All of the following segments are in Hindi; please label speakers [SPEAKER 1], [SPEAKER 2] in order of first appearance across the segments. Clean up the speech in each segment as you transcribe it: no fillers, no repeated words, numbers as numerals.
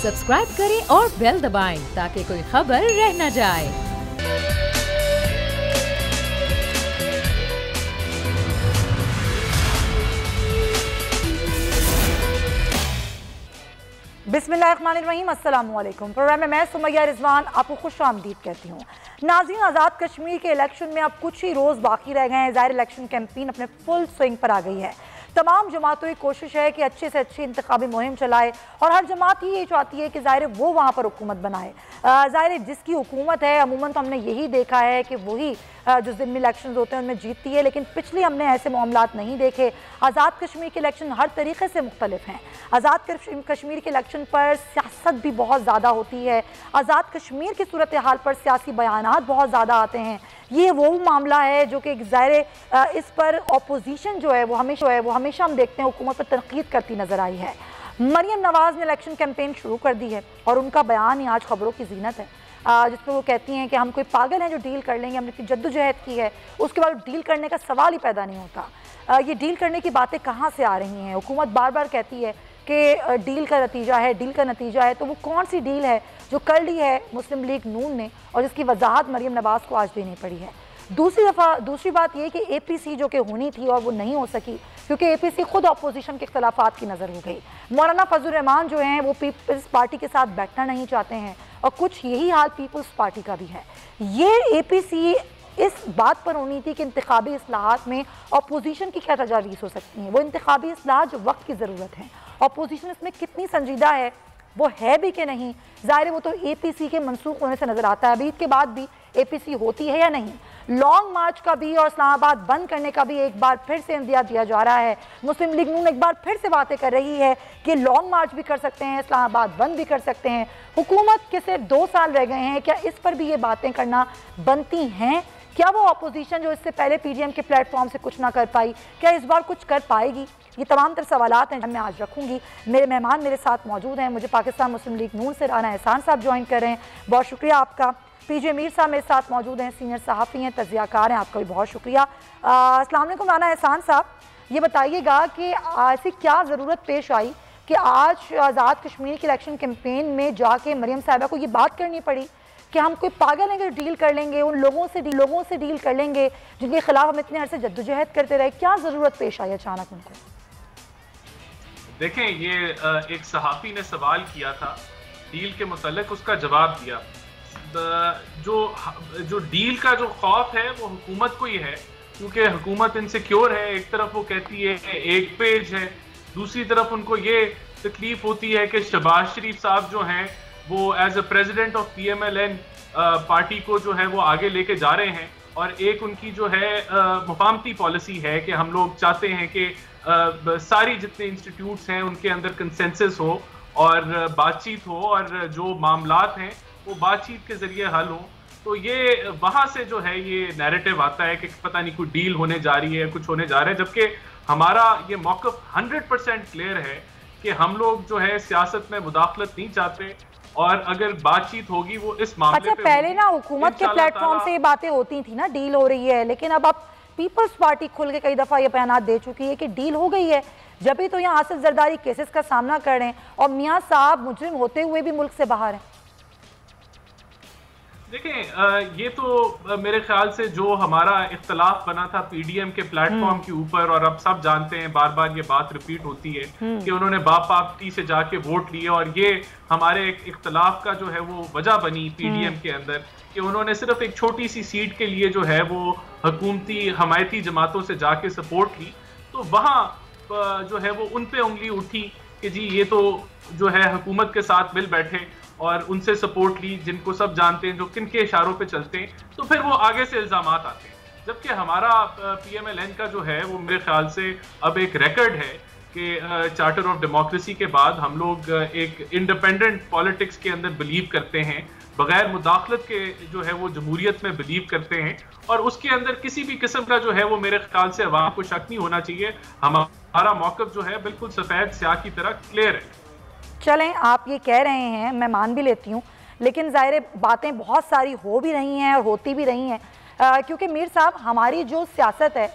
[SPEAKER 1] सब्सक्राइब करें और बेल दबाएं ताकि कोई खबर रह न जाए।
[SPEAKER 2] बिस्मिल्लाहिर्रहमानिर्रहीम, अस्सलाम वालेकुम। प्रोग्राम में मैं सुमैया रिजवान आपको खुश आमदीद कहती हूँ। नाज़रीन, आज़ाद कश्मीर के इलेक्शन में अब कुछ ही रोज़ बाकी रह गए हैं। ज़ाहिर इलेक्शन कैंपेन अपने फुल स्विंग पर आ गई है। तमाम जमातों की कोशिश है कि अच्छे से अच्छी इंतखाबी मुहिम चलाए और हर जमात ही ये चाहती है कि ज़ाहिर वो वहाँ पर हुकूमत बनाए। ज़ाहिर जिसकी हुकूमत है अमूमन तो हमने यही देखा है कि वही जो ज़िम्मी इलेक्शन होते हैं उनमें जीतती है, लेकिन पिछली हमने ऐसे मामलात नहीं देखे। आज़ाद कश्मीर के इलेक्शन हर तरीके से मुख्तलिफ हैं। आज़ाद कश्मीर के इलेक्शन पर सियासत भी बहुत ज़्यादा होती है। आज़ाद कश्मीर की सूरत हाल पर सियासी बयानात बहुत ज़्यादा आते हैं। ये वो मामला है जो कि ज़ाहिर इस पर अपोजिशन जो है वो हमेशा हम देखते हैं हुकूमत पर तनकीद करती नज़र आई है। मरियम नवाज़ ने इलेक्शन कैंपेन शुरू कर दी है और उनका बयान ही आज खबरों की जीनत है, जिस पर वो कहती हैं कि हम कोई पागल हैं जो डील कर लेंगे, हमने इतनी जद्दोजहद की है, उसके बाद डील करने का सवाल ही पैदा नहीं होता। ये डील करने की बातें कहाँ से आ रही हैं? हुकूमत बार बार कहती है कि डील का नतीजा है, तो वो कौन सी डील है जो कर ली है मुस्लिम लीग नून ने और जिसकी वजाहत मरियम नवाज़ को आज देनी पड़ी है? दूसरी बात यह कि APC जो कि होनी थी और वो नहीं हो सकी क्योंकि APC खुद अपोजिशन के इख्तलाफात की नज़र हो गई। मौलाना फजल रहमान जो हैं वो पीपल्स पार्टी के साथ बैठना नहीं चाहते हैं और कुछ यही हाल पीपल्स पार्टी का भी है। ये APC इस बात पर होनी थी कि इंतखाबी इस्लाहात में अपोजिशन की क्या तजावीज़ हो सकती हैं, वो इंतखाबी इस्लाहात जो वक्त की ज़रूरत है, अपोजिशन इसमें कितनी संजीदा है, वो है भी कि नहीं। ज़ाहिर वो तो APC के मनसूख होने से नज़र आता है। अभी इसके बाद भी APC होती है या नहीं? लॉन्ग मार्च का भी और इस्लामाबाद बंद करने का भी एक बार फिर से इंदिया दिया जा रहा है। मुस्लिम लीग नून एक बार फिर से बातें कर रही है कि लॉन्ग मार्च भी कर सकते हैं, इस्लामाबाद बंद भी कर सकते हैं। हुकूमत के सिर्फ 2 साल रह गए हैं, क्या इस पर भी ये बातें करना बनती हैं? क्या वो अपोजिशन जो इससे पहले PDM के प्लेटफॉर्म से कुछ ना कर पाई, क्या इस बार कुछ कर पाएगी? ये तमाम तर सवालात हैं मैं आज रखूँगी। मेरे मेहमान मेरे साथ मौजूद हैं। मुझे पाकिस्तान मुस्लिम लीग नून से राना एहसान साहब ज्वाइन कर रहे हैं, बहुत शुक्रिया आपका। PJ मीर साहब मेरे साथ मौजूद हैं, सीनियर सहाफ़ी हैं, तज़कियाकार हैं, आपका भी बहुत शुक्रिया। अस्सलाम वालेकुम राना एहसान साहब, ये बताइएगा कि ऐसी क्या ज़रूरत पेश आई कि आज आज़ाद कश्मीर के इलेक्शन कैंपेन में जाके मरियम साहिबा को ये बात करनी पड़ी कि हम कोई पागल हैं कि डील कर लेंगे, उन लोगों से डील कर लेंगे जिनके खिलाफ हम इतने अरसे जद्दोजहद करते रहे? क्या ज़रूरत पेश आई अचानक उनको?
[SPEAKER 3] देखें, ये एक सहाफ़ी ने सवाल किया था डील के मुतल्लिक़, उसका जवाब दिया। जो डील का जो खौफ है वो हुकूमत को ही है क्योंकि हुकूमत इनसिक्योर है। एक तरफ वो कहती है एक पेज है, दूसरी तरफ उनको ये तकलीफ होती है कि शहबाज शरीफ साहब जो हैं वो as a president of PMLN party को जो है वो आगे लेके जा रहे हैं और एक उनकी जो है मुफाहमती पॉलिसी है कि हम लोग चाहते हैं कि सारी जितने इंस्टीट्यूट्स हैं उनके अंदर कंसेंसस हो और बातचीत हो और जो मामलात हैं वो बातचीत के जरिए हल हो। तो ये वहाँ से जो है ये नैरेटिव आता है कि पता नहीं कोई डील होने जा रही है, कुछ होने जा रहा है, जबकि हमारा ये मौक़िफ़ 100% क्लियर है कि हम लोग जो है सियासत में मुदाखलत नहीं चाहते और अगर बातचीत होगी वो इस मामले पे
[SPEAKER 2] पहले ना हुकूमत के प्लेटफॉर्म से ये बातें होती थी ना, डील हो रही है, लेकिन अब पीपल्स पार्टी खुल के कई दफ़ा ये बयान दे चुकी है कि डील हो गई है। जब भी तो यहाँ आसिफ जरदारी केसेस का सामना कर रहे हैं और मियाँ साहब मुजरिम होते हुए भी मुल्क से बाहर हैं।
[SPEAKER 3] देखें, ये तो मेरे ख्याल से जो हमारा इख्तलाफ बना था PDM के प्लेटफॉर्म के ऊपर, और अब सब जानते हैं, बार बार ये बात रिपीट होती है कि उन्होंने बाप पार्टी से जाके वोट लिए और ये हमारे इख्तलाफ का जो है वो वजह बनी PDM के अंदर कि उन्होंने सिर्फ एक छोटी सी सीट के लिए जो है वो हुकूमती हमायती जमातों से जाके सपोर्ट ली। तो वहाँ जो है वो उन पे उंगली उठी कि जी ये तो जो है हुकूमत के साथ मिल बैठे और उनसे सपोर्ट ली, जिनको सब जानते हैं जो किन के इशारों पे चलते हैं, तो फिर वो आगे से इल्ज़ामात आते हैं। जबकि हमारा PMLN का जो है वो मेरे ख्याल से अब एक रिकॉर्ड है कि चार्टर ऑफ डेमोक्रेसी के बाद हम लोग एक इंडिपेंडेंट पॉलिटिक्स के अंदर बिलीव करते हैं, बगैर मुदाखलत के जो है वो जमहूरियत में बिलीव करते हैं और उसके अंदर किसी भी किस्म का जो है वो मेरे ख्याल से अवाम को शक नहीं होना चाहिए। हमारा मौक़िफ़ जो है बिल्कुल सफ़ेद स्याह की तरह क्लियर है।
[SPEAKER 2] चलें, आप ये कह रहे हैं, मैं मान भी लेती हूँ, लेकिन ज़ाहिर बातें बहुत सारी हो भी रही हैं और होती भी रही हैं क्योंकि मीर साहब हमारी जो सियासत है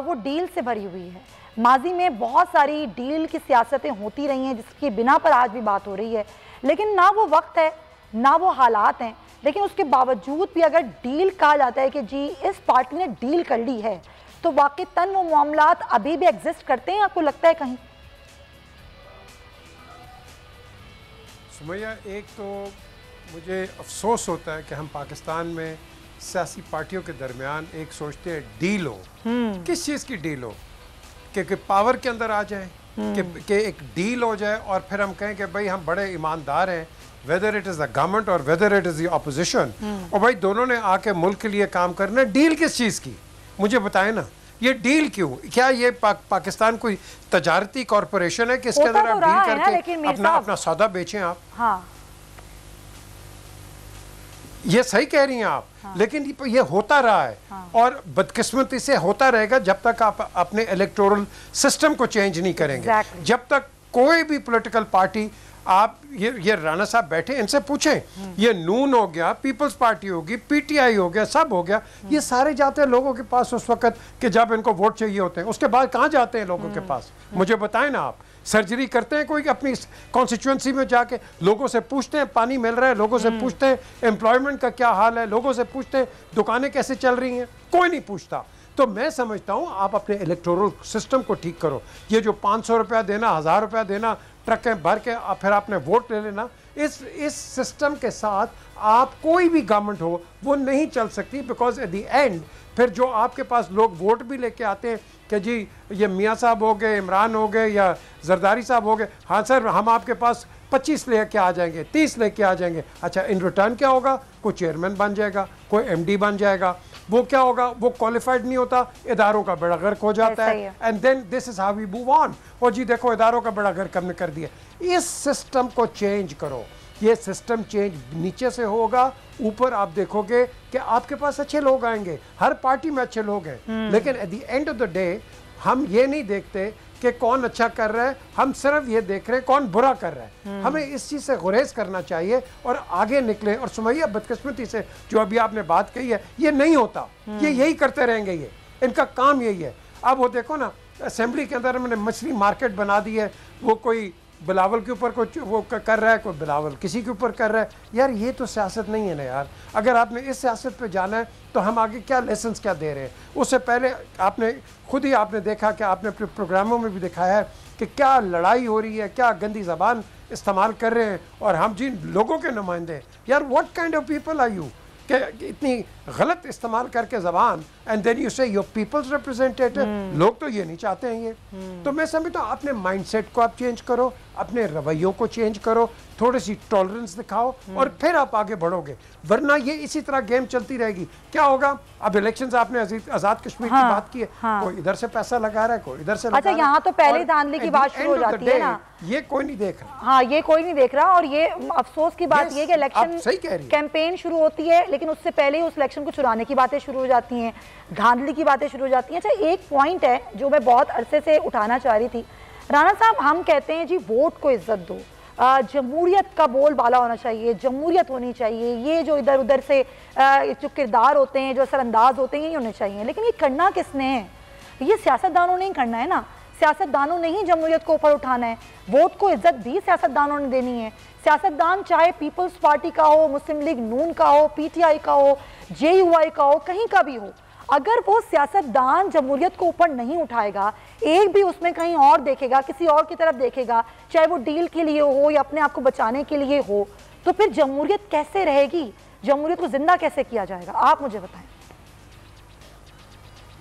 [SPEAKER 2] वो डील से भरी हुई है। माजी में बहुत सारी डील की सियासतें होती रही हैं जिसकी बिना पर आज भी बात हो रही है, लेकिन ना वो वक्त है ना वो हालात हैं। लेकिन उसके बावजूद भी अगर डील कहा जाता है कि जी इस पार्टी ने डील कर ली है, तो वाक़ईतन वो मामलात अभी भी एग्जिस्ट करते हैं, आपको लगता है कहीं?
[SPEAKER 4] सुमैया, एक तो मुझे अफसोस होता है कि हम पाकिस्तान में सियासी पार्टियों के दरमियान एक सोचते हैं डील हो। किस चीज़ की डील हो? कि पावर के अंदर आ जाए, कि एक डील हो जाए और फिर हम कहें कि भाई हम बड़े ईमानदार हैं, whether it is the government और whether it is the opposition, और भाई दोनों ने आके मुल्क के लिए काम करना। डील किस चीज़ की, मुझे बताएं ना। ये डील क्यों? क्या ये पाकिस्तान कोई तजारती कॉरपोरेशन है कि इसके अंदर आप डील करके अपना सौदा बेचें आप?
[SPEAKER 2] हाँ,
[SPEAKER 4] ये सही कह रही हैं आप। हाँ। लेकिन ये होता रहा है। हाँ। और बदकिस्मती से होता रहेगा जब तक आप अपने इलेक्टोरल सिस्टम को चेंज नहीं करेंगे। जब तक कोई भी पॉलिटिकल पार्टी, आप ये राणा साहब बैठे, इनसे पूछें, ये नून हो गया, पीपल्स पार्टी होगी, पीटीआई हो गया, सब हो गया, ये सारे जाते हैं लोगों के पास उस वक्त कि जब इनको वोट चाहिए होते हैं। उसके बाद कहाँ जाते हैं लोगों के पास? मुझे बताएं ना आप। सर्जरी करते हैं कोई अपनी कॉन्स्टिट्यूंसी में जाके? लोगों से पूछते हैं पानी मिल रहा है, लोगों से पूछते हैं एम्प्लॉयमेंट का क्या हाल है, लोगों से पूछते हैं दुकानें कैसे चल रही हैं? कोई नहीं पूछता। तो मैं समझता हूँ आप अपने इलेक्टोरल सिस्टम को ठीक करो। ये जो 500 रुपया देना, 1000 रुपया देना, ट्रकें भर के फिर आपने वोट ले लेना, इस सिस्टम के साथ आप कोई भी गवर्नमेंट हो वो नहीं चल सकती। बिकॉज एट द एंड फिर जो आपके पास लोग वोट भी लेके आते हैं कि जी ये मियाँ साहब हो गए, इमरान हो गए या जरदारी साहब हो गए, हाँ सर हम आपके पास 25 लेके आ जाएंगे, 30 लेके आ जाएंगे। अच्छा, इन रिटर्न क्या होगा? कोई चेयरमैन बन जाएगा, कोई एमडी बन जाएगा। वो क्या होगा? वो क्वालिफाइड नहीं होता, इदारों का बेड़ा गर्क हो जाता है। And then this is how we move on. और जी देखो इदारों का बेड़ा गर्क हमने कर दिया। इस सिस्टम को चेंज करो। ये सिस्टम चेंज नीचे से होगा, ऊपर आप देखोगे कि आपके पास अच्छे लोग आएंगे। हर पार्टी में अच्छे लोग हैं, लेकिन at the end of the day हम ये नहीं देखते कि कौन अच्छा कर रहा है, हम सिर्फ ये देख रहे हैं कौन बुरा कर रहा है। हमें इस चीज़ से गुरेज करना चाहिए और आगे निकले। और सुमैया, बदकिस्मती से जो अभी आपने बात कही है, ये नहीं होता। ये यही करते रहेंगे, ये इनका काम यही है। अब वो देखो ना, असेंबली के अंदर हमने मछली मार्केट बना दी है। वो कोई बिलावल के ऊपर कुछ वो कर रहा है, कोई बिलावल किसी के ऊपर कर रहा है। यार ये तो सियासत नहीं है ना यार। अगर आपने इस सियासत पे जाना है तो हम आगे क्या लेसन्स क्या दे रहे हैं? उससे पहले आपने खुद ही आपने देखा कि आपने अपने प्रोग्रामों में भी दिखाया है कि क्या लड़ाई हो रही है, क्या गंदी ज़बान इस्तेमाल कर रहे हैं। और हम जिन लोगों के नुमाइंदे, यार what kind of people are you कि इतनी गलत इस्तेमाल करके ज़बान, and then you say your people's representative. लोग तो ये नहीं चाहते हैं ये। तो मैं समझता हूँ अपने माइंडसेट को आप चेंज करो, अपने रवैयों को चेंज करो, थोड़ी सी टॉलरेंस दिखाओ और फिर आप आगे बढ़ोगे। वरना ये इसी तरह गेम चलती रहेगी। क्या होगा? अब इलेक्शंस आपने आज़ाद कश्मीर की बात की है, कोई इधर से पैसा लगा रहा है, कोई इधर से लगा रहा है।
[SPEAKER 2] यहाँ तो पहले धांधली की बात शुरू हो जाती है ना,
[SPEAKER 4] ये कोई नहीं देख रहा।
[SPEAKER 2] हाँ, ये कोई नहीं देख रहा। और ये अफसोस की बात ये कि इलेक्शन कैंपेन शुरू होती है, लेकिन उससे पहले ही उस इलेक्शन को चुराने की बातें शुरू हो जाती हैं, धांधली की बातें शुरू हो जाती हैं। अच्छा, एक पॉइंट है जो मैं बहुत अरसे से उठाना चाह रही थी। राणा साहब, हम कहते हैं जी वोट को इज्जत दो, जमहूरियत का बोलबाला होना चाहिए, जमहूरियत होनी चाहिए, ये जो इधर उधर से जो किरदार होते हैं, जो असरअंदाज होते हैं, ये होने चाहिए। लेकिन ये करना किसने है? ये सियासतदानों ने ही करना है ना। सियासतदानों ने ही जमहूरियत को ऊपर उठाना है। वोट को इज्जत भी सियासतदानों ने देनी है। सियासतदान चाहे पीपल्स पार्टी का हो, मुस्लिम लीग नून का हो, पीटीआई का हो, जेयूआई का हो, कहीं का भी हो, अगर वो सियासतदान जमहूरियत को ऊपर नहीं उठाएगा, एक भी उसमें कहीं और देखेगा, किसी और की तरफ देखेगा, चाहे वो डील के लिए हो या अपने आप को बचाने के लिए हो, तो फिर जमहूरियत कैसे रहेगी? जमहूरियत को जिंदा कैसे किया जाएगा? आप मुझे बताएं।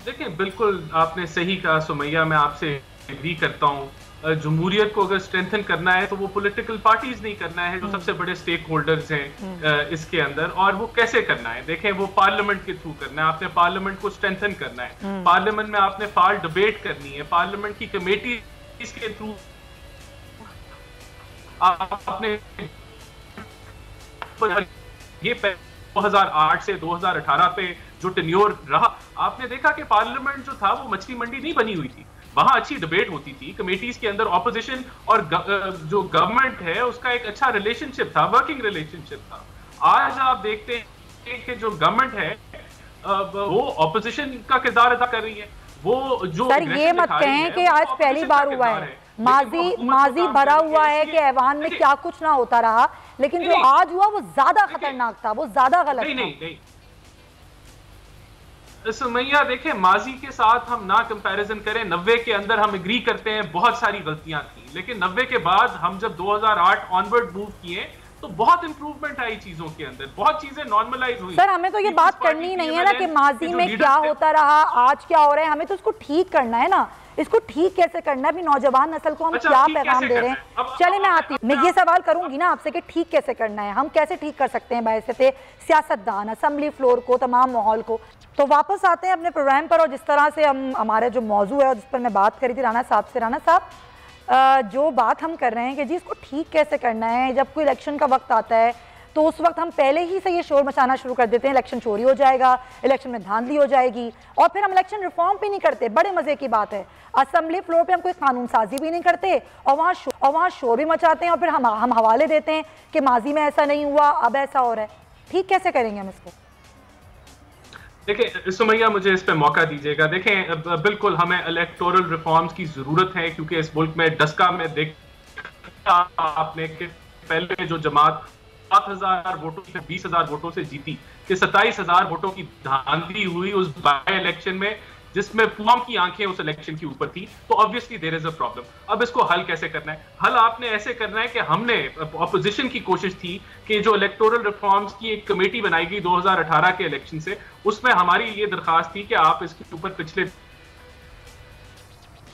[SPEAKER 3] देखिए, बिल्कुल आपने सही कहा सुमैया, मैं आपसे एग्री करता हूँ। जमहूरियत को अगर स्ट्रेंथन करना है तो वो पॉलिटिकल पार्टीज नहीं करना है, जो सबसे बड़े स्टेक होल्डर्स हैं इसके अंदर। और वो कैसे करना है? देखें, वो पार्लियामेंट के थ्रू करना है। आपने पार्लियामेंट को स्ट्रेंथन करना है, पार्लियामेंट में आपने फाल डिबेट करनी है, पार्लियामेंट की कमेटी के थ्रू आपने ये 2008 से 2018 पे जो टेन्योर रहा, आपने देखा कि पार्लियामेंट जो था वो मछली मंडी नहीं बनी हुई थी। वहां अच्छी डिबेट होती थी, कमेटीज के अंदर ऑपोजिशन और जो गवर्नमेंट है उसका एक अच्छा रिलेशनशिप था, वर्किंग रिलेशनशिप था। आज आप देखते हैं कि जो गवर्नमेंट है वो ऑपोजिशन का किरदार अदा कर रही है। वो जो
[SPEAKER 2] सर ये मत कहें कि आज पहली बार हुआ है, माजी भरा हुआ है कि ऐवान में क्या कुछ ना होता रहा, लेकिन जो आज हुआ वो ज्यादा खतरनाक था, वो ज्यादा गलत था।
[SPEAKER 3] नहीं सुमैया देखें, माजी के साथ हम ना कंपैरिजन करें। 90 के अंदर हम एग्री करते हैं बहुत सारी गलतियां थी, लेकिन 90 के बाद हम जब 2008 ऑनवर्ड मूव किए तो बहुत इंप्रूवमेंट आई चीजों के अंदर, बहुत चीजें नॉर्मलाइज हुई।
[SPEAKER 2] सर हमें तो ये बात करनी नहीं है ना कि माजी में क्या होता रहा, आज क्या हो रहा है, हमें तो इसको ठीक करना है ना। इसको ठीक कैसे करना है, अभी नौजवान नस्ल को हम क्या पैगाम दे रहे हैं। चले मैं आती हूँ, मैं ये सवाल करूंगी ना आपसे कि ठीक कैसे करना है, हम कैसे ठीक कर सकते हैं बाइज़्ज़ते सियासतदान, असेंबली फ्लोर को, तमाम माहौल को। तो वापस आते हैं अपने प्रोग्राम पर, और जिस तरह से हम हमारे जो मौजू है और जिस पर मैं बात करी थी राना साहब से, राना साहब जो बात हम कर रहे हैं कि जी इसको ठीक कैसे करना है, जब कोई इलेक्शन का वक्त आता है तो उस वक्त हम पहले ही से ये शोर मचाना शुरू कर देते हैं, इलेक्शन चोरी हो जाएगा, इलेक्शन में धांधली हो जाएगी, और फिर हम इलेक्शन रिफॉर्म भी नहीं करते। बड़े मजे की बात है, असेंबली फ्लोर पे हम कोई कानून साजी भी नहीं करते और वहाँ शोर भी मचाते हैं, और फिर हम हवाले देते हैं कि माजी में ऐसा नहीं हुआ, अब ऐसा हो रहा है। ठीक कैसे करेंगे हम इसको?
[SPEAKER 3] देखिए सुमैया, मुझे इस पे मौका दीजिएगा। देखें बिल्कुल हमें इलेक्टोरल रिफॉर्म्स की जरूरत है, क्योंकि इस मुल्क में डस्का में देखा आपने कि पहले जो जमात 7,000 वोटों से 20,000 वोटों से जीती, कि 27,000 वोटों की धांधली हुई उस बाय इलेक्शन में, जिसमें पुआम की आंखें उस इलेक्शन की ऊपर थी। तो obviously there is a problem. अब इसको हल कैसे करना है? हल आपने ऐसे करना है कि हमने ऑपोजिशन की कोशिश थी कि जो इलेक्टोरल रिफॉर्म्स की एक कमेटी बनाई गई 2018 के इलेक्शन से, उसमें हमारी ये दरखास्त थी कि आप इसके ऊपर पिछले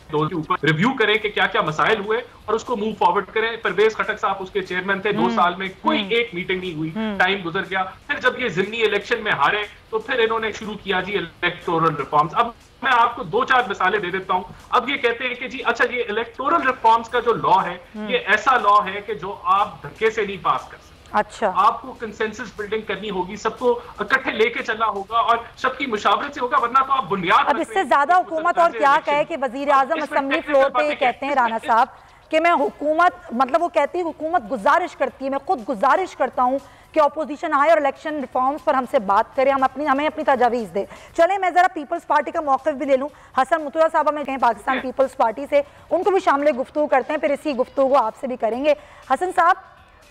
[SPEAKER 3] के ऊपर रिव्यू करें कि क्या क्या मसाइल हुए और उसको मूव फॉरवर्ड करें। परवेज खटक साहब उसके चेयरमैन थे, 2 साल में कोई एक मीटिंग नहीं हुई, टाइम गुजर गया। फिर जब ये जिमनी इलेक्शन में हारे तो फिर इन्होंने शुरू किया जी इलेक्टोरल रिफॉर्म्स। अब मैं आपको 2-4 मिसालें दे देता हूं। अब ये कहते हैं कि जी अच्छा, ये इलेक्टोरल रिफॉर्म्स का जो लॉ है ये ऐसा लॉ है कि जो आप धक्के से नहीं पास कर सकते।
[SPEAKER 2] अच्छा, आपको
[SPEAKER 3] कंसेंसस बिल्डिंग करनी होगी, सबको इकट्ठे लेके चलना होगा और सबकी मुशावरत से होगा, वरना तो आप बुनियाद।
[SPEAKER 2] अब इससे ज्यादा हुकूमत और क्या कहे कि वजीर आजम असेंबली फ्लोर पे ये कहते हैं राना साहब कि मैं हुकूमत, मतलब वो कहती है हुकूमत गुजारिश करती है, मैं खुद गुजारिश करता हूँ कि अपोजिशन आए और इलेक्शन रिफॉर्म्स पर हमसे बात करें, हमें अपनी तजावीज़ दे। चले मैं ज़रा पीपल्स पार्टी का मौक़िफ़ भी ले लूँ। हसन मुतुरा साहब हमें कहें पाकिस्तान पीपल्स पार्टी से, उनको भी शामिल गुफ्तगू करते हैं, फिर इसी गुफ्तगू को आपसे भी करेंगे। हसन साहब,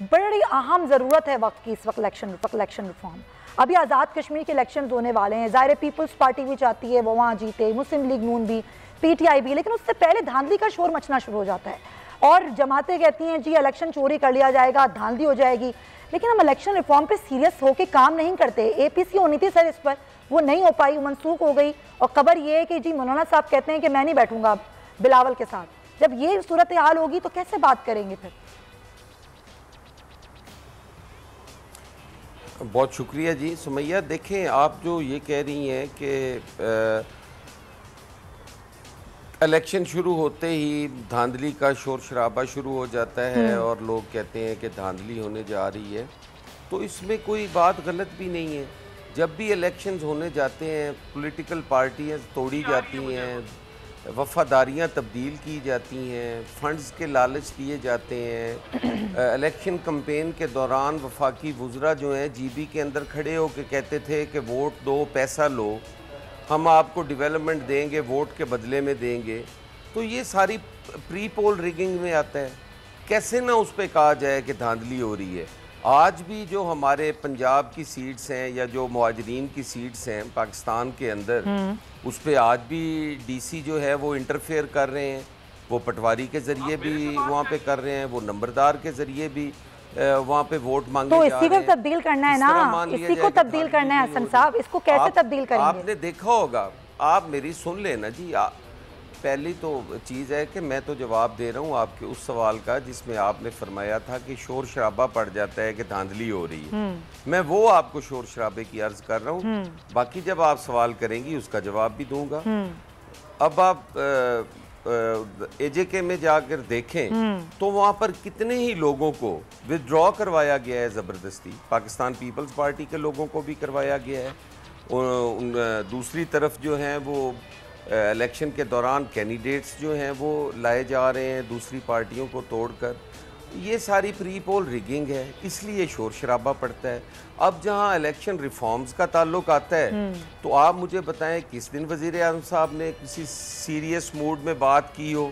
[SPEAKER 2] बड़ी अहम ज़रूरत है वक्त की इस वक्त इलेक्शन रिफॉर्म। अभी आज़ाद कश्मीर के इलेक्शन होने वाले हैं, ज़ाहिर पीपल्स पार्टी भी चाहती है वो वहाँ जीते, मुस्लिम लीग नून भी, PTI भी, लेकिन उससे पहले धांधली का शोर मचना शुरू हो जाता है और जमातें कहती हैं जी इलेक्शन चोरी कर लिया जाएगा, धांधली हो जाएगी। लेकिन हम इलेक्शन रिफॉर्म पे सीरियस होकर काम नहीं करते। APC होनी थी सर इस पर, वो नहीं हो पाई, मनसूख हो गई। और खबर ये है कि जी मौलाना साहब कहते हैं कि मैं नहीं बैठूंगा बिलावल के साथ। जब ये सूरत हाल होगी तो कैसे बात करेंगे फिर?
[SPEAKER 5] बहुत शुक्रिया जी सुमैया। देखें, आप जो ये कह रही हैं कि इलेक्शन शुरू होते ही धांधली का शोर शराबा शुरू हो जाता है और लोग कहते हैं कि धांधली होने जा रही है, तो इसमें कोई बात गलत भी नहीं है। जब भी इलेक्शंस होने जाते हैं पॉलिटिकल पार्टियां तोड़ी जाती हैं, वफादारियां तब्दील की जाती हैं, फंड्स के लालच दिए जाते हैं। इलेक्शन कैंपेन के दौरान वफाकी वुज़रा जो हैं GB के अंदर खड़े होकर कहते थे कि वोट दो, पैसा लो, हम आपको डेवलपमेंट देंगे, वोट के बदले में देंगे। तो ये सारी प्री पोल रिगिंग में आता है। कैसे ना उस पर कहा जाए कि धांधली हो रही है। आज भी जो हमारे पंजाब की सीट्स हैं या जो मुहाजिरीन की सीट्स हैं पाकिस्तान के अंदर, उस पर आज भी DC जो है वो इंटरफेयर कर रहे हैं। वो पटवारी के ज़रिए भी वहाँ पे कर रहे हैं, वो नंबरदार के ज़रिए भी वहाँ पे वोट मांगे जा रहे हैं।
[SPEAKER 2] तो इसी को तब्दील करना है ना, इसी को तब्दील करना है हसन साहब। इसको कैसे तब्दील करेंगे?
[SPEAKER 5] आपने देखा होगा, आप मेरी सुन लेना जी। पहली तो चीज़ है कि मैं तो जवाब दे रहा हूँ आपके उस सवाल का जिसमें आपने फरमाया था कि शोर शराबा पड़ जाता है कि धांधली हो रही है। मैं वो आपको शोर शराबे की अर्ज कर रहा हूँ। बाकी जब आप सवाल करेंगी उसका जवाब भी दूंगा। अब आप AJK में जाकर देखें तो वहाँ पर कितने ही लोगों को विथड्रॉ करवाया गया है ज़बरदस्ती। पाकिस्तान पीपल्स पार्टी के लोगों को भी करवाया गया है। दूसरी तरफ जो हैं वो इलेक्शन के दौरान कैंडिडेट्स जो हैं वो लाए जा रहे हैं दूसरी पार्टियों को तोड़कर। ये सारी प्री पोल रिगिंग है, इसलिए शोर शराबा पड़ता है। अब जहाँ इलेक्शन रिफॉर्म्स का ताल्लुक आता है तो आप मुझे बताएं किस दिन वज़ीर आज़म साहब ने किसी सीरियस मूड में बात की हो?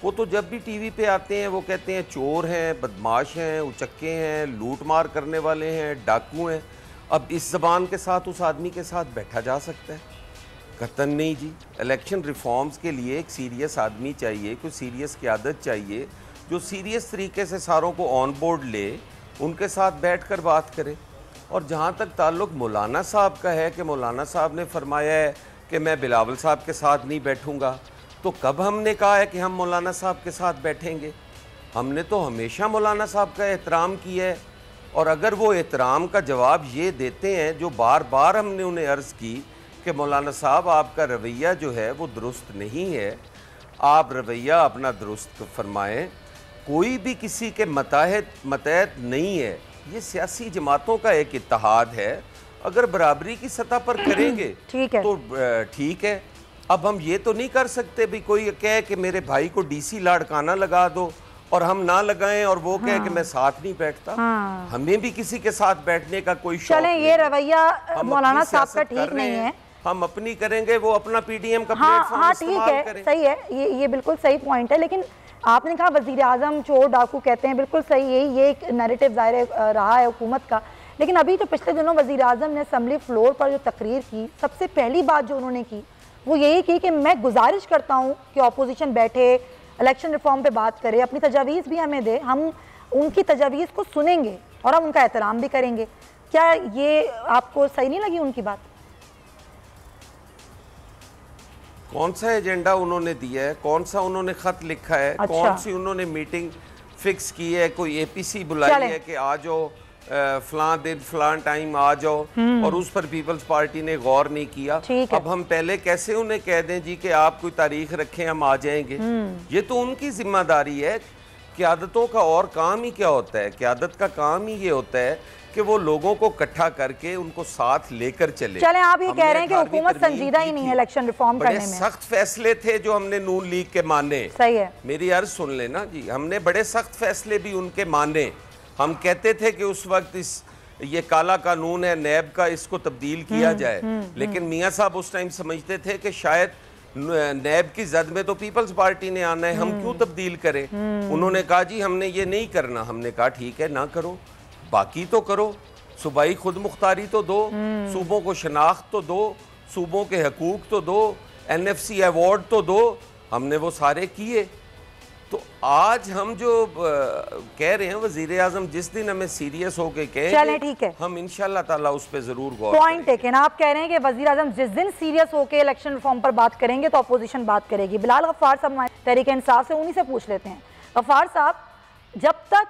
[SPEAKER 5] वो तो जब भी टीवी पे आते हैं वो कहते हैं चोर हैं, बदमाश हैं, उचक्के हैं, लूट मार करने वाले हैं, डाकू हैं। अब इस ज़बान के साथ उस आदमी के साथ बैठा जा सकता है? कतन नहीं जी। इलेक्शन रिफॉर्म्स के लिए एक सीरियस आदमी चाहिए, कोई सीरियस क़यादत चाहिए जो सीरियस तरीके से सारों को ऑन बोर्ड ले, उनके साथ बैठकर बात करे। और जहाँ तक ताल्लुक़ मौलाना साहब का है कि मौलाना साहब ने फरमाया है कि मैं बिलावल साहब के साथ नहीं बैठूँगा, तो कब हमने कहा है कि हम मौलाना साहब के साथ बैठेंगे? हमने तो हमेशा मौलाना साहब का एहतराम किया है। और अगर वो एहतराम का जवाब ये देते हैं जो बार बार हमने उन्हें अर्ज़ की कि मौलाना साहब आपका रवैया जो है वो दुरुस्त नहीं है, आप रवैया अपना दुरुस्त फरमाएँ, कोई भी किसी के मतहत नहीं है, ये सियासी जमातों का एक इत्तेहाद है। अगर बराबरी की सतह पर करेंगे
[SPEAKER 2] ठीक है
[SPEAKER 5] तो ठीक है। अब हम ये तो नहीं कर सकते भी कोई कहे कि मेरे भाई को डीसी लाड़काना लगा दो और हम ना लगाएं और वो कहे कि मैं साथ नहीं बैठता। हमें भी किसी के साथ बैठने का कोई शौक
[SPEAKER 2] नहीं। ये रवैया मौलाना साहब का ठीक नहीं है,
[SPEAKER 5] हम अपनी करेंगे, वो अपना पीडीएम का
[SPEAKER 2] प्लेटफॉर्म इस्तेमाल करें। सही है, ये बिल्कुल सही पॉइंट है। लेकिन आपने कहा वजीर आजम चोर डाकू कहते हैं, बिल्कुल सही है, ये एक नैरेटिव ज़ाहिर रहा है हुकूमत का। लेकिन अभी तो पिछले दिनों वजीर आजम ने असम्बली फ्लोर पर जो तकरीर की, सबसे पहली बात जो उन्होंने की वो यही की कि मैं गुजारिश करता हूँ कि अपोजिशन बैठे, इलेक्शन रिफॉर्म पे बात करे, अपनी तजावीज़ भी हमें दे, हम उनकी तजावीज़ को सुनेंगे और हम उनका एहतराम भी करेंगे। क्या ये आपको सही नहीं लगी उनकी बात?
[SPEAKER 5] कौन सा एजेंडा उन्होंने दिया है, कौन सा उन्होंने खत लिखा है,
[SPEAKER 2] अच्छा।
[SPEAKER 5] कौन सी उन्होंने मीटिंग फिक्स की है, कोई एपीसी बुलाई है कि आ जाओ फलां दिन फलां टाइम आ जाओ, और उस पर पीपल्स पार्टी ने गौर नहीं किया। अब हम पहले कैसे उन्हें कह दें जी कि आप कोई तारीख रखें हम आ जाएंगे? ये तो उनकी जिम्मेदारी है। क़यादतों का और काम ही क्या होता है? क़यादत का काम ही ये होता है कि वो लोगों को इकट्ठा करके उनको साथ लेकर चले।
[SPEAKER 2] आप ये कह रहे हैं कि हुकूमत संजीदा ही नहीं है इलेक्शन रिफॉर्म करने में।
[SPEAKER 5] सख्त फैसले थे जो हमने नून लीग के माने।
[SPEAKER 2] सही है,
[SPEAKER 5] मेरी अर्ज सुन लेना जी, हमने बड़े सख्त फैसले भी उनके माने। हम कहते थे कि उस वक्त ये काला कानून है नैब का, इसको तब्दील किया जाए, लेकिन मियाँ साहब उस टाइम समझते थे कि शायद नैब की जद में तो पीपल्स पार्टी ने आना है, हम क्यों तब्दील करें। उन्होंने कहा जी हमने ये नहीं करना। हमने कहा ठीक है ना करो, बाकी तो करो, सूबाई खुद मुख्तारी तो दो, सूबों को शनाख्त तो दो, सूबों के हकूक तो दो, NFC अवार्ड तो दो। हमने वो सारे किए। तो आज हम जो कह रहे हैं वज़ीर आज़म जिस दिन हमें सीरियस होके कहें, ठीक है, हम इंशाल्लाह ताला उस पे जरूर गौर
[SPEAKER 2] पॉइंट है कि ना आप कह रहे हैं कि वज़ीर आज़म जिस दिन सीरियस होके इलेक्शन रिफॉर्म पर बात करेंगे तो अपोजिशन बात करेगी। बिलाल गफ्फार साहब तहरीक इंसाफ से, उन्हीं से पूछ लेते हैं। गफ्फार साहब, जब तक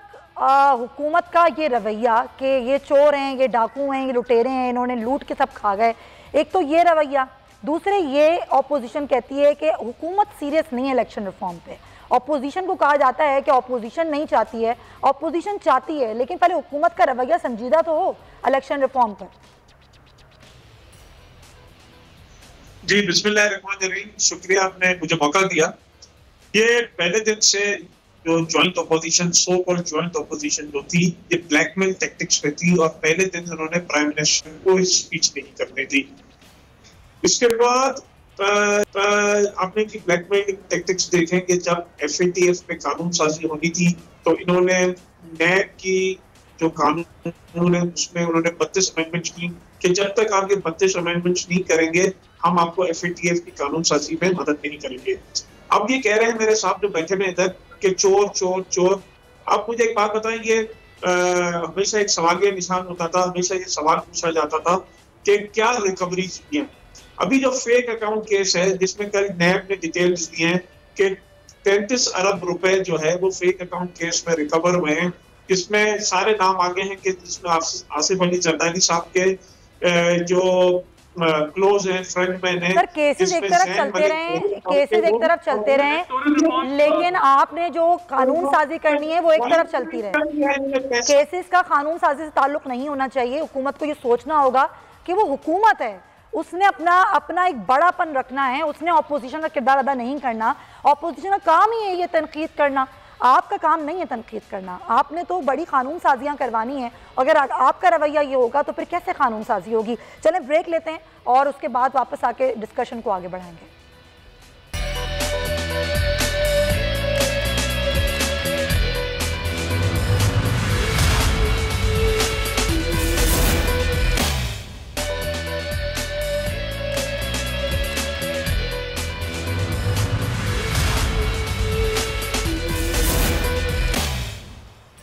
[SPEAKER 2] हुकूमत का ये रवैया कि ये चोर हैं, ये डाकू हैं, ये लुटेरे हैं, इन्होंने लूट के सब खा गए, एक तो ये रवैया, दूसरे ये अपोजिशन कहती है कि हुकूमत सीरियस नहीं है इलेक्शन रिफॉर्म पे। अपोजिशन को कहा जाता है कि अपोजिशन नहीं चाहती है, अपोजिशन चाहती है, लेकिन पहले हुकूमत का रवैया संजीदा तो हो इलेक्शन रिफॉर्म पर।
[SPEAKER 6] जी बिस्मिल्लाहिर्रहमानिर्रहीम, शुक्रिया आपने मुझे मौका दिया। ये पहले दिन से जो joint opposition, so called joint opposition जो थी, ये ब्लैकमेल टैक्टिक्स पे थी और पहले दिन उन्होंने प्राइम मिनिस्टर को स्पीच नहीं करनी थी। इसके बाद आपने की ब्लैकमेल टैक्टिक्स देखें कि जब FATF पे कानून साजी होनी थी तो इन्होंने नैब की जो कानून है उसमें उन्होंने 32 अमेंडमेंट्स की कि जब तक आप ये 32 अमेंडमेंट्स नहीं करेंगे हम आपको FATF की कानून साजी में मदद नहीं करेंगे। अब ये कह रहे हैं मेरे साहब जो बैठे हैं इधर कि चोर चोर चोर। आप मुझे एक बात बताएं, ये हमेशा एक सवाल के निशान होता था, हमेशा ये सवाल पूछा जाता था कि क्या रिकवरी की है। अभी जो फेक अकाउंट केस है जिसमें कल नैब ने डिटेल्स दिए हैं कि 33 अरब रुपए जो है वो फेक अकाउंट केस में रिकवर हुए हैं, जिसमें सारे नाम आगे हैं कि जिसमें आसिफ अली जरदारी साहब के जो क्लोज है, फ्रेंड मैन है।
[SPEAKER 2] सर केसेस एक तरफ चलते रहे, केसेस एक तरफ चलते रहे, लेकिन आपने जो कानून साजी करनी है वो एक तरफ चलती रहे। केसेस का कानून साजी से ताल्लुक नहीं होना चाहिए। हुकूमत को ये सोचना होगा कि वो हुकूमत है, उसने अपना एक बड़ापन रखना है, उसने अपोजिशन का किरदार अदा नहीं करना। अपोजिशन का काम ही है ये तनकीद करना। आपका काम नहीं है तनकीद करना, आपने तो बड़ी कानून साजियाँ करवानी है। अगर आपका रवैया ये होगा तो फिर कैसे कानून साजी होगी। चलें ब्रेक लेते हैं और उसके बाद वापस आके डिस्कशन को आगे बढ़ाएंगे।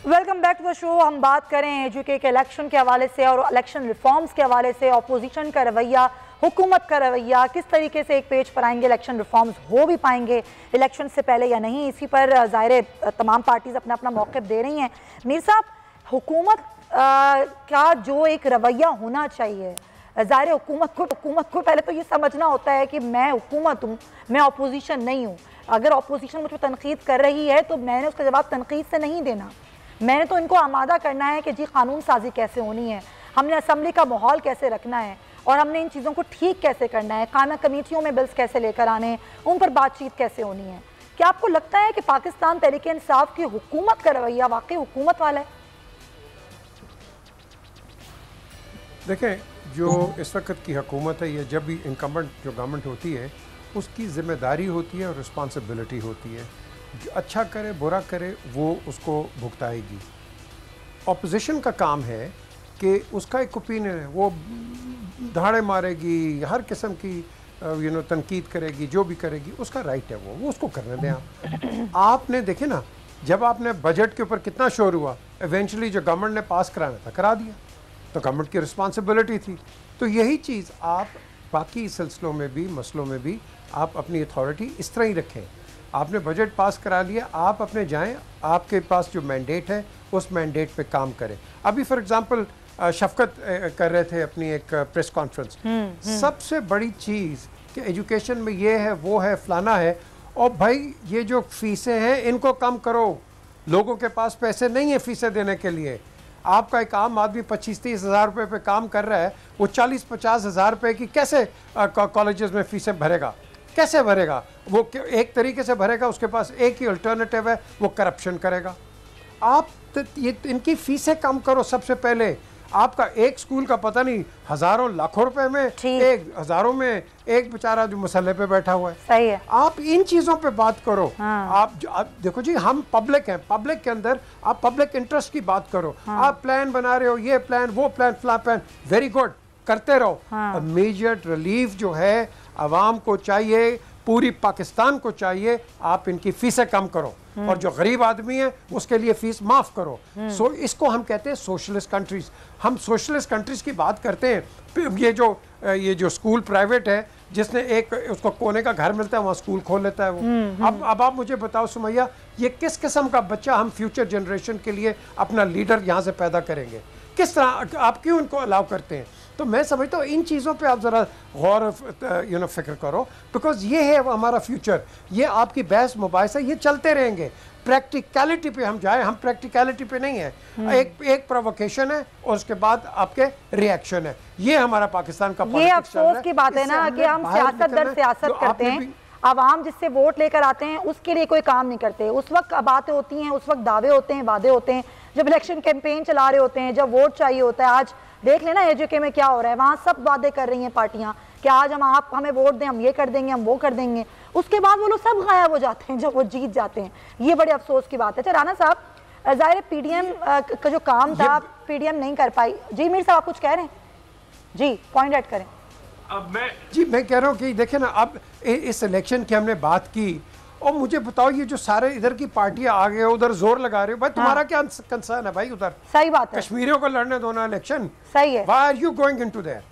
[SPEAKER 2] Welcome back to the show. हम बात करें एजुके के इलेक्शन के हवाले से और इलेक्शन रिफॉर्म्स के हवाले से, अपोजिशन का रवैया, हुकूमत का रवैया, किस तरीके से एक पेज पर आएंगे, इलेक्शन रिफॉर्म्स हो भी पाएंगे इलेक्शन से पहले या नहीं। इसी पर ज़ाहिर तमाम पार्टीज अपना अपना मौक़िफ़ दे रही हैं। मीर साहब, हुकूमत का जो एक रवैया होना चाहिए, ज़ाहिर हुकूमत को पहले तो ये समझना होता है कि मैं हुकूमत हूँ, मैं अपोजिशन नहीं हूँ। अगर अपोजिशन मुझ पर तनकीद कर रही है तो मैंने उसका जवाब तनकीद से नहीं देना, मैंने तो इनको आमादा करना है कि जी कानून साजी कैसे होनी है, हमने असम्बली का माहौल कैसे रखना है और हमने इन चीज़ों को ठीक कैसे करना है, कायमा कमेटियों में बिल्स कैसे लेकर आने हैं, उन पर बातचीत कैसे होनी है। क्या आपको लगता है कि पाकिस्तान तहरीक इंसाफ की हुकूमत का रवैया वाकई हुकूमत वाला है?
[SPEAKER 4] देखें, जो इस वक्त की हुकूमत है, ये जब भी इनकम्बेंट जो गवर्नमेंट होती है उसकी ज़िम्मेदारी होती है और रिस्पॉन्सिबिलिटी होती है। जो अच्छा करे बुरा करे वो उसको भुगताएगी। ऑपोजिशन का काम है कि उसका एक ओपिनियन है, वो धाड़े मारेगी, हर किस्म की तनकीद करेगी, जो भी करेगी उसका राइट है, वो उसको करने दें आप। आपने देखे ना, जब आपने बजट के ऊपर कितना शोर हुआ, इवेंचुअली जो गवर्नमेंट ने पास कराना था करा दिया, तो गवर्नमेंट की रिस्पॉन्सिबिलिटी थी। तो यही चीज़ आप बाकी सिलसिलों में भी, मसलों में भी आप अपनी अथॉरिटी इस तरह ही रखें। आपने बजट पास करा लिया, आप अपने जाएं, आपके पास जो मैंडेट है उस मैंडेट पे काम करें। अभी फॉर एग्जांपल शफकत कर रहे थे अपनी एक प्रेस कॉन्फ्रेंस, सबसे बड़ी चीज़ कि एजुकेशन में ये है, वो है, फलाना है, और भाई ये जो फीसें हैं इनको कम करो। लोगों के पास पैसे नहीं है फीसें देने के लिए। आपका एक आम आदमी 25-30 हज़ार रुपये पे काम कर रहा है, वो 40-50 हज़ार रुपये की कैसे कॉलेजेस में फीसें भरेगा, कैसे भरेगा? वो एक तरीके से भरेगा, उसके पास एक ही अल्टरनेटिव है, वो करप्शन करेगा। आप ये इनकी फीसें कम करो सबसे पहले। आपका एक स्कूल का पता नहीं हज़ारों लाखों रुपए में, एक हज़ारों में एक बेचारा जो मसले पे बैठा हुआ है।
[SPEAKER 2] सही है।
[SPEAKER 4] आप इन चीज़ों पे बात करो। आप देखो जी, हम पब्लिक हैं, पब्लिक के अंदर आप पब्लिक इंटरेस्ट की बात करो। आप प्लान बना रहे हो, ये प्लान, वो प्लान, फला प्लान, वेरी गुड, करते रहो। इमीडिएट रिलीफ जो है आवाम को चाहिए, पूरी पाकिस्तान को चाहिए। आप इनकी फीसें कम करो और जो गरीब आदमी है उसके लिए फीस माफ करो। इसको हम कहते हैं सोशलिस्ट कंट्रीज। हम सोशलिस्ट कंट्रीज की बात करते हैं। ये जो स्कूल प्राइवेट है, जिसने एक उसको कोने का घर मिलता है वहाँ स्कूल खोल लेता है वो। अब आप मुझे बताओ सुमैया, ये किस किस्म का बच्चा हम फ्यूचर जनरेशन के लिए अपना लीडर यहाँ से पैदा करेंगे? किस तरह आप क्यों इनको अलाउ करते हैं? तो मैं समझता हूँ इन चीज़ों पे आप ज़रा गौर फिक्र करो, बिकॉज ये है हमारा फ्यूचर। ये आपकी बहस मुबाहिसा ये चलते रहेंगे। प्रैक्टिकलिटी पे हम जाए, हम प्रैक्टिकलिटी पे नहीं है। एक प्रोवोकेशन है और उसके बाद आपके रिएक्शन है। ये हमारा पाकिस्तान का
[SPEAKER 2] ये अफसोस की बात है ना कि हम सियासत दर सियासत करते हैं, आवाम जिससे वोट लेकर आते हैं उसके लिए कोई काम नहीं करते। उस वक्त बातें होती हैं, उस वक्त दावे होते हैं, वादे होते हैं, जब इलेक्शन कैंपेन चला रहे होते हैं, जब वोट चाहिए होता है। आज देख लेना एजुके में क्या हो रहा है, वहाँ सब वादे कर रही हैं पार्टियाँ कि आज आप हमें वोट दें, हम ये कर देंगे, हम वो कर देंगे। उसके बाद वो लोग सब गायब हो जाते हैं जब वो जीत जाते हैं। ये बड़े अफसोस की बात है। अच्छा राना साहब, ज़ाहिर पीडीएम का जो काम था पीडीएम नहीं कर पाई। जी मीर साहब, आप कुछ कह रहे हैं? जी पॉइंट ऐड करें।
[SPEAKER 4] मैं कह रहा हूँ कि देखें ना, अब इस इलेक्शन की हमने बात की और मुझे बताओ ये जो सारे इधर की पार्टियां आ गए उधर जोर लगा रहे हो, भाई तुम्हारा क्या कंसर्न है भाई? उधर
[SPEAKER 2] सही बात है,
[SPEAKER 4] कश्मीरियों को लड़ने दो ना इलेक्शन।
[SPEAKER 2] सही है।
[SPEAKER 4] Why are you going into there?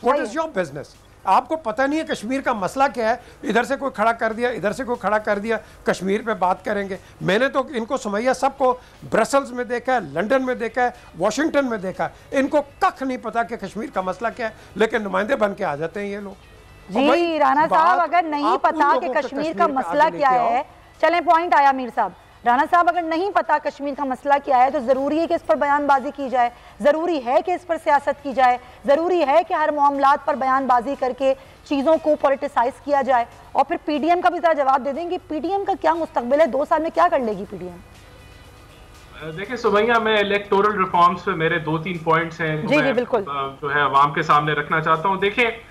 [SPEAKER 4] What is your business? आपको पता नहीं है कश्मीर का मसला क्या है। इधर से कोई खड़ा कर दिया, इधर से कोई खड़ा कर दिया, कश्मीर पे बात करेंगे। मैंने तो इनको सुमैया सबको ब्रसल्स में देखा है, लंदन में देखा है, वॉशिंगटन में देखा है। इनको कख नहीं पता कि कश्मीर का मसला क्या है, लेकिन नुमाइंदे बन के आ जाते हैं ये लोग।
[SPEAKER 2] जी राना साहब, अगर नहीं पता कि कश्मीर का मसला क्या है, चलें पॉइंट आया मीर साहब, राना साहब, अगर नहीं पता कश्मीर का मसला क्या है तो ज़रूरी है कि इस पर बयानबाजी की जाए, ज़रूरी है कि इस पर सियासत की जाए, ज़रूरी है कि हर मामलात पर बयानबाजी करके चीज़ों को पॉलिटिसाइज किया जाए। और फिर पीडीएम का भी ज़रा जवाब दे देंगे, पीडीएम का क्या मुस्तकबिल है, 2 साल में क्या कर लेगी पीडीएम?
[SPEAKER 3] देखिए सुमैया, मैं इलेक्टोरल रिफॉर्म्स पे मेरे 2-3 पॉइंट्स हैं
[SPEAKER 2] जी बिल्कुल,
[SPEAKER 3] जो है अवाम के सामने रखना चाहता हूँ। देखिए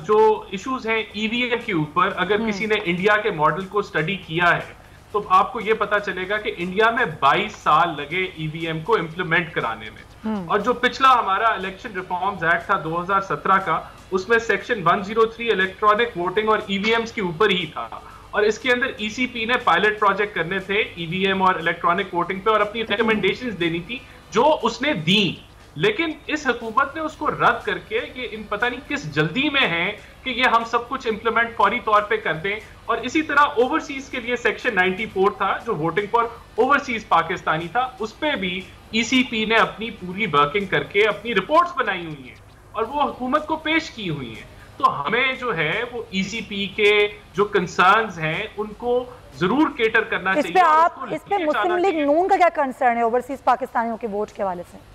[SPEAKER 3] जो इश्यूज हैं ईवीएम के ऊपर, अगर किसी ने इंडिया के मॉडल को स्टडी किया है तो आपको ये पता चलेगा कि इंडिया में 22 साल लगे ईवीएम को इम्प्लीमेंट कराने में। और जो पिछला हमारा इलेक्शन रिफॉर्म्स एक्ट था 2017 का, उसमें सेक्शन 103 इलेक्ट्रॉनिक वोटिंग और ईवीएम्स के ऊपर ही था, और इसके अंदर ईसीपी ने पायलट प्रोजेक्ट करने थे ईवीएम और इलेक्ट्रॉनिक वोटिंग पे और अपनी रिकमेंडेशंस देनी थी जो उसने दी। लेकिन इस हुकूमत ने उसको रद्द करके ये इन पता नहीं किस जल्दी में है कि ये हम सब कुछ इंप्लीमेंट फौरी तौर पे कर दें। और इसी तरह ओवरसीज के लिए सेक्शन 94 था जो वोटिंग फॉर ओवरसीज पाकिस्तानी था, उस पे भी ईसीपी ने अपनी पूरी वर्किंग करके अपनी रिपोर्ट्स बनाई हुई हैं और वो हुकूमत को पेश की हुई हैं। तो हमें जो है वो ईसीपी के जो कंसर्न्स हैं उनको जरूर केटर करना चाहिए।
[SPEAKER 2] इस पे मुस्लिम लीग नून का क्या कंसर्न है ओवरसीज पाकिस्तानियों के वोट के हवाले से?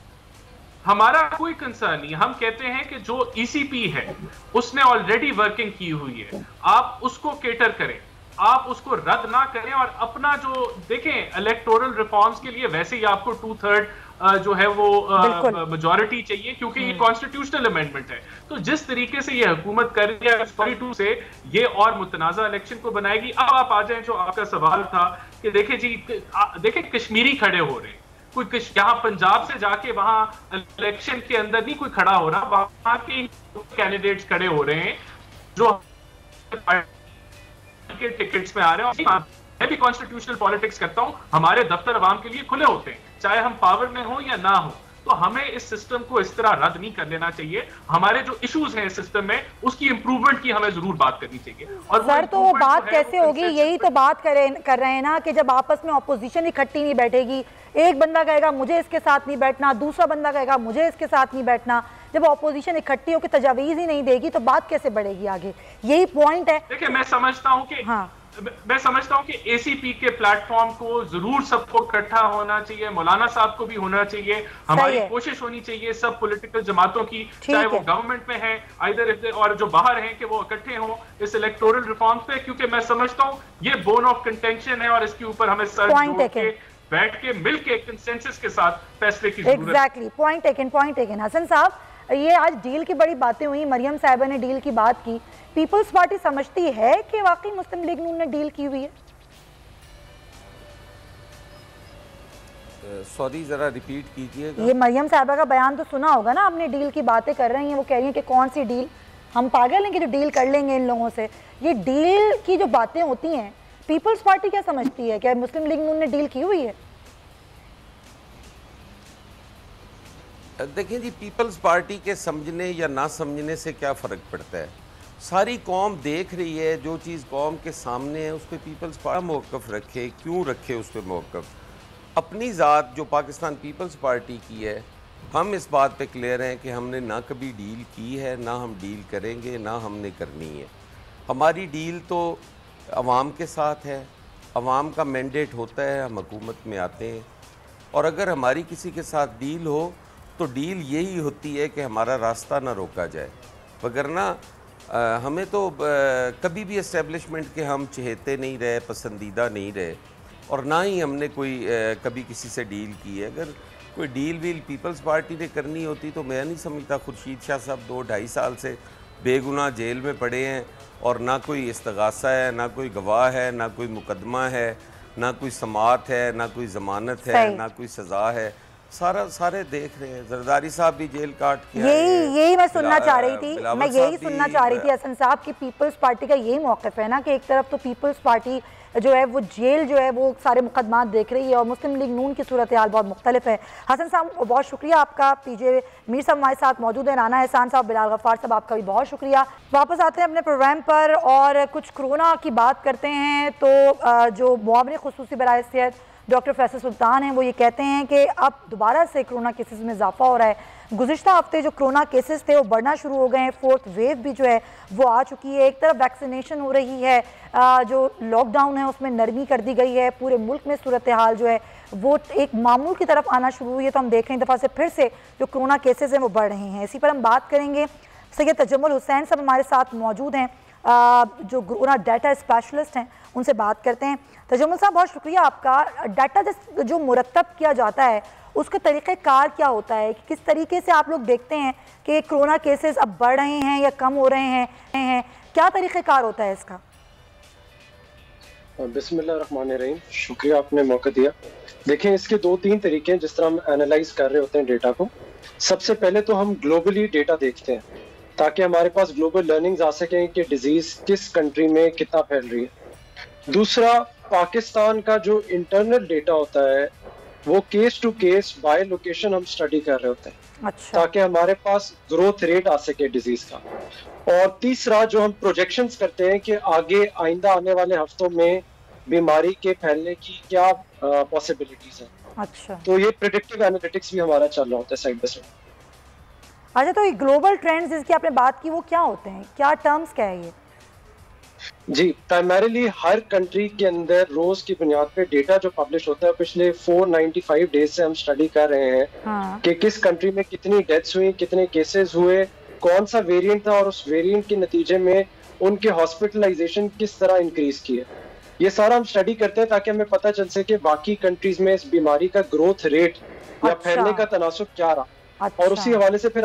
[SPEAKER 3] हमारा कोई कंसर्न नहीं। हम कहते हैं कि जो ईसीपी है उसने ऑलरेडी वर्किंग की हुई है, आप उसको केटर करें, आप उसको रद्द ना करें। और अपना जो देखें इलेक्टोरल रिफॉर्म्स के लिए वैसे ही आपको 2/3 जो है वो मेजॉरिटी चाहिए क्योंकि ये कॉन्स्टिट्यूशनल अमेंडमेंट है। तो जिस तरीके से ये हुकूमत कर रही है 42 से ये और मुतनाज़ा इलेक्शन को बनाएगी। अब आप आ जाए जो आपका सवाल था कि देखें जी, देखें कश्मीरी खड़े हो रहे हैं, कोई यहाँ पंजाब से जाके वहां इलेक्शन के अंदर नहीं कोई खड़ा हो रहा, वहां के कैंडिडेट्स खड़े हो रहे हैं जो के टिकट्स में आ रहे हैं। मैं भी कॉन्स्टिट्यूशनल पॉलिटिक्स करता हूं, हमारे दफ्तर अवाम के लिए खुले होते हैं चाहे हम पावर में हो या ना हो। तो हमें इस सिस्टम को इस तरह रद्द नहीं कर देना चाहिए। हमारे जो इश्यूज हैं इस सिस्टम में उसकी इंप्रूवमेंट की हमें जरूर बात करनी चाहिए। और
[SPEAKER 2] सर तो वो बात कैसे होगी, यही तो बात कर रहे हैं ना कि जब आपस में ऑपोजिशन इकट्ठी नहीं बैठेगी, एक बंदा कहेगा मुझे इसके साथ नहीं बैठना, दूसरा बंदा कहेगा मुझे इसके साथ नहीं बैठना, जब ऑपोजिशन इकट्ठी होकर तजावीज ही नहीं देगी तो बात कैसे बढ़ेगी आगे? यही पॉइंट है।
[SPEAKER 3] देखिए मैं समझता हूँ कि एसीपी के प्लेटफॉर्म को जरूर सबको इकट्ठा होना चाहिए, मौलाना साहब को भी होना चाहिए, हमारी कोशिश होनी चाहिए सब पॉलिटिकल जमातों की, चाहे वो गवर्नमेंट में है आइदर और जो बाहर हैं कि वो इकट्ठे हों इस इलेक्टोरल रिफॉर्म्स पे, क्योंकि मैं समझता हूँ ये बोन ऑफ कंटेंशन है और इसके ऊपर हमें सर जोड़ के बैठ के मिलके कंसेंसस के साथ फैसले की जरूरत है।
[SPEAKER 2] Exactly, point taken. हसन साहब, ये आज डील की बड़ी बातें हुई, मरियम साहिबा ने डील की बात की, पीपल्स पार्टी समझती है कि वाकई मुस्लिम लीग नून ने डील की हुई है?
[SPEAKER 5] सॉरी जरा रिपीट कीजिएगा।
[SPEAKER 2] ये मरियम साहिबा का बयान तो सुना होगा ना आपने, डील की बातें कर रही हैं, वो कह रही हैं कि कौन सी डील, हम पागल हैं कि जो डील कर लेंगे इन लोगों से। ये डील की जो बातें होती हैं पीपल्स पार्टी क्या समझती है, क्या मुस्लिम लीग नून ने डील की हुई है?
[SPEAKER 5] देखिए जी, पीपल्स पार्टी के समझने या ना समझने से क्या फ़र्क पड़ता है। सारी कौम देख रही है, जो चीज़ कौम के सामने है उस पर पीपल्स पार्टी मौक़िफ़ रखे, क्यों रखे उस पर मौक़िफ़। अपनी ज़ात जो पाकिस्तान पीपल्स पार्टी की है, हम इस बात पे क्लियर हैं कि हमने ना कभी डील की है, ना हम डील करेंगे, ना हमने करनी है। हमारी डील तो अवाम के साथ है, अवाम का मैंडेट होता है, हम हुकूमत में आते हैं। और अगर हमारी किसी के साथ डील हो तो डील यही होती है कि हमारा रास्ता ना रोका जाए, वगरना हमें तो कभी भी एस्टेब्लिशमेंट के हम चहेते नहीं रहे, पसंदीदा नहीं रहे, और ना ही हमने कोई कभी किसी से डील की है। अगर कोई डील वील पीपल्स पार्टी ने करनी होती तो मैं नहीं समझता खुर्शीद शाह साहब 2-2.5 साल से बेगुनाह जेल में पड़े हैं और ना कोई इस्तगासा है, ना कोई गवाह है, ना कोई मुकदमा है, ना कोई समात है, ना कोई ज़मानत है, ना कोई सज़ा है। सारे देख रहे हैं। जरदारी साहब भी जेल काट के
[SPEAKER 2] यही मैं सुनना चाह रही थी, मैं यही सुनना चाह रही थी हसन साहब की पीपल्स पार्टी का यही मौक़िफ़ है ना कि एक तरफ तो पीपल्स पार्टी जो है वो जेल जो है वो सारे मुकदमात देख रही है और मुस्लिम लीग नून की सूरत हाल बहुत मुख्तलिफ है। हसन साहब बहुत शुक्रिया आपका, पीजे मीर साहब हमारे साथ मौजूद है, राना एहसान साहब, बिलाल गफ्फार साहब आपका भी बहुत शुक्रिया। वापस आते हैं अपने प्रोग्राम पर और कुछ कोरोना की बात करते हैं। तो जो मुआविन खुसूसी बराए सेहत डॉक्टर फैसल सुल्तान हैं वो ये कहते हैं कि अब दोबारा से कोरोना केसेस में इजाफा हो रहा है। गुज़िश्ता हफ्ते जो कोरोना केसेस थे वो बढ़ना शुरू हो गए हैं, 4th वेव भी जो है वो आ चुकी है। एक तरफ वैक्सीनेशन हो रही है, जो लॉकडाउन है उसमें नरमी कर दी गई है, पूरे मुल्क में सूरत हाल जो है वो एक मामूल की तरफ आना शुरू हुई है। तो हम देख रहे हैं दफ़ा से फिर से जो कोरोना केसेस हैं वो बढ़ रहे हैं। इसी पर हम बात करेंगे। सैयद तजम्मुल हुसैन साहब हमारे साथ मौजूद हैं, जो कोरोना डाटा स्पेशलिस्ट हैं, उनसे बात करते हैं। तजम्मुल साहब बहुत शुक्रिया आपका। डाटा जो मुरतब किया जाता है उसका तरीक़ेकार क्या होता है, किस तरीके से आप लोग देखते हैं कि कोरोना केसेस अब बढ़ रहे हैं या कम हो रहे हैं, क्या तरीक़ेकार होता है इसका?
[SPEAKER 7] बिस्मिल्लाहिर्रहमानिर्रहीम, शुक्रिया आपने मौका दिया। देखें, इसके 2-3 तरीके हैं जिस तरह हम एनालाइज कर रहे होते हैं डेटा को। सबसे पहले तो हम ग्लोबली डेटा देखते हैं ताकि हमारे पास ग्लोबल लर्निंग्स आ सकें कि डिजीज किस कंट्री में कितना फैल रही है। दूसरा, पाकिस्तान का जो इंटरनल डेटा होता है वो case to case by location हम स्टडी कर रहे होते हैं।
[SPEAKER 2] अच्छा।
[SPEAKER 7] ताकि हमारे पास ग्रोथ रेट आ सके डिजीज का। और तीसरा, जो हम प्रोजेक्शंस करते हैं कि आगे आइंदा आने वाले हफ्तों में बीमारी के फैलने की क्या पॉसिबिलिटीज हैं।
[SPEAKER 2] अच्छा,
[SPEAKER 7] तो ये प्रेडिक्टिव एनालिटिक्स भी हमारा चल रहा होता है साइड बाय साइड।
[SPEAKER 2] अच्छा, तो ये ग्लोबल ट्रेंड्स जिसकी आपने बात की वो क्या होते हैं, क्या टर्म्स क्या है ये?
[SPEAKER 7] जी, प्राइमरीली हर कंट्री के अंदर रोज की बुनियाद पे डेटा जो पब्लिश होता है, पिछले 495 डेज से हम स्टडी कर रहे हैं कि किस कंट्री में कितनी डेथ्स हुई, कितने केसेस हुए, कौन सा वेरिएंट था और उस वेरिएंट के नतीजे में उनके हॉस्पिटलाइजेशन किस तरह इंक्रीज की है। ये सारा हम स्टडी करते हैं ताकि हमें पता चल सके बाकी कंट्रीज में इस बीमारी का ग्रोथ रेट या फैलने का तनासुब क्या रहा। और उसी हवाले से फिर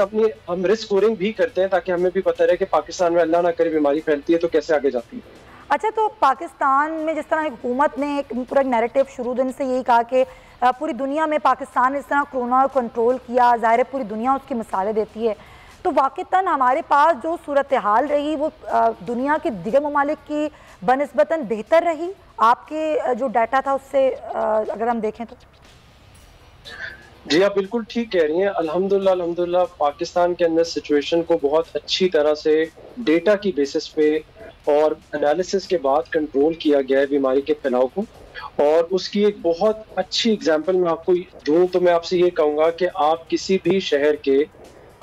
[SPEAKER 7] हम रिस्क स्कोरिंग भी करते हैं ताकि हमें भी पता रहे कि पाकिस्तान में अल्लाह ना करे बीमारी फैलती है तो कैसे आगे जाती है।
[SPEAKER 2] अच्छा, तो पाकिस्तान में जिस तरह हुकूमत ने एक पूरा नैरेटिव शुरू दिन से यही कहा कि पूरी दुनिया में पाकिस्तान ने इस तरह कोरोना को कंट्रोल किया, ज़ाहिर है पूरी दुनिया उसकी मिसालें देती है, तो वाक़तन हमारे पास जो सूरत हाल रही वो दुनिया के दिगर ममालिक की बनिस्बतन बेहतर रही? आपके जो डाटा था उससे अगर हम देखें तो?
[SPEAKER 7] जी, आप बिल्कुल ठीक कह रही हैं। अल्हम्दुलिल्लाह पाकिस्तान के अंदर सिचुएशन को बहुत अच्छी तरह से डेटा की बेसिस पे और एनालिसिस के बाद कंट्रोल किया गया है बीमारी के फैलाव को। और उसकी एक बहुत अच्छी एग्जांपल मैं आपको दूं तो मैं आपसे ये कहूँगा कि आप किसी भी शहर के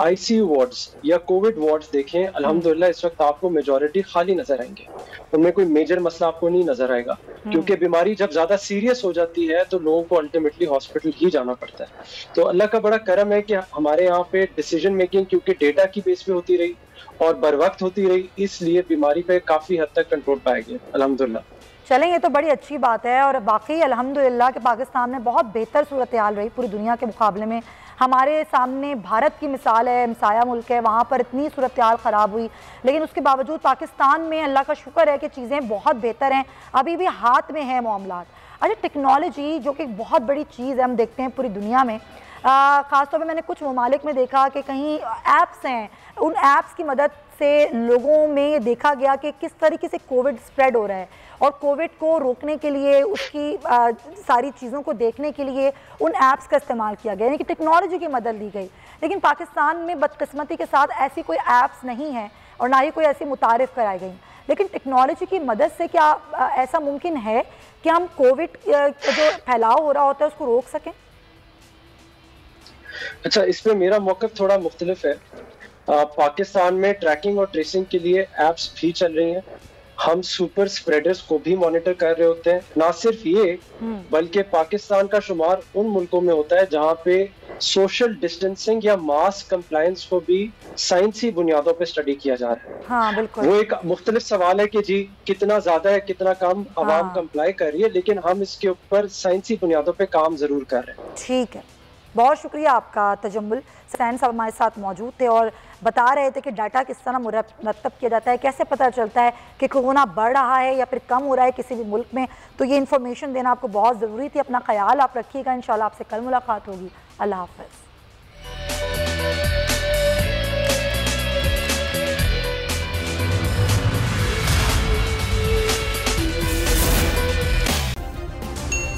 [SPEAKER 7] आईसीयू वार्ड्स या कोविड वार्ड्स देखें, अल्हम्दुलिल्लाह इस वक्त आपको मेजॉरिटी खाली नजर आएंगे। उनमें कोई मेजर मसला आपको नहीं नजर आएगा, क्योंकि बीमारी जब ज्यादा सीरियस हो जाती है तो लोगों को अल्टीमेटली हॉस्पिटल ही जाना पड़ता है। तो अल्लाह का बड़ा करम है कि हमारे यहाँ पे डिसीजन मेकिंग क्योंकि डेटा की बेस पे होती रही और बर वक्त होती रही, इसलिए बीमारी पे काफी हद तक कंट्रोल पाया गया अल्हम्दुलिल्लाह।
[SPEAKER 2] चलें, ये तो बड़ी अच्छी बात है और वाकई अल्हम्दुलिल्लाह कि पाकिस्तान में बहुत बेहतर सूरत हाल रही पूरी दुनिया के मुकाबले में। हमारे सामने भारत की मिसाल है, हमसाया मुल्क है, वहाँ पर इतनी सूरत हाल ख़राब हुई, लेकिन उसके बावजूद पाकिस्तान में अल्लाह का शुक्र है कि चीज़ें बहुत बेहतर हैं, अभी भी हाथ में है मामलात। अच्छा, टेक्नोलॉजी जो कि बहुत बड़ी चीज़ है, हम देखते हैं पूरी दुनिया में, ख़ासतौर पर मैंने कुछ ममालिक में देखा कि कहीं ऐप्स हैं, उन ऐप्स की मदद से लोगों में देखा गया कि किस तरीके से कोविड स्प्रेड हो रहा है और कोविड को रोकने के लिए उसकी सारी चीज़ों को देखने के लिए उन ऐप्स का इस्तेमाल किया गया, यानी कि टेक्नोलॉजी की मदद ली गई। लेकिन पाकिस्तान में बदकिस्मती के साथ ऐसी कोई ऐप्स नहीं है और ना ही कोई ऐसी मुतारिफ कराई गई। लेकिन टेक्नोलॉजी की मदद से क्या ऐसा मुमकिन है कि हम कोविड जो फैलाव हो रहा होता है उसको रोक सकें?
[SPEAKER 7] अच्छा, इस पे मेरा मौक़िफ़ थोड़ा मुख्तलिफ है। पाकिस्तान में ट्रैकिंग और ट्रेसिंग के लिए एप्स भी चल रही हैं। हम सुपर स्प्रेडर्स को भी मॉनिटर कर रहे होते हैं। ना सिर्फ ये बल्कि पाकिस्तान का शुमार उन मुल्कों में होता है जहाँ पे सोशल डिस्टेंसिंग या मास कंप्लायंस को भी साइंसी बुनियादों पे स्टडी किया जा रहा है।
[SPEAKER 2] हाँ, बिल्कुल।
[SPEAKER 7] वो एक मुख्तलिफ सवाल है कि जी कितना ज्यादा है कितना कम आवाम कंप्लाई कर रही है, लेकिन हम इसके ऊपर साइंसी बुनियादों पे काम जरूर कर रहे हैं।
[SPEAKER 2] ठीक है, बहुत शुक्रिया आपका तजम्मुल। हुसैन साहब हमारे साथ मौजूद थे और बता रहे थे कि डाटा किस तरह मुरतब किया जाता है, कैसे पता चलता है कि कोरोना बढ़ रहा है या फिर कम हो रहा है किसी भी मुल्क में। तो ये इन्फॉर्मेशन देना आपको बहुत ज़रूरी थी। अपना ख्याल आप रखिएगा, इंशाल्लाह आपसे कल मुलाकात होगी। अल्लाह हाफ़िज़।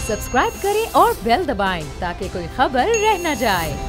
[SPEAKER 1] सब्सक्राइब करें और बेल दबाएं ताकि कोई खबर रह न जाए।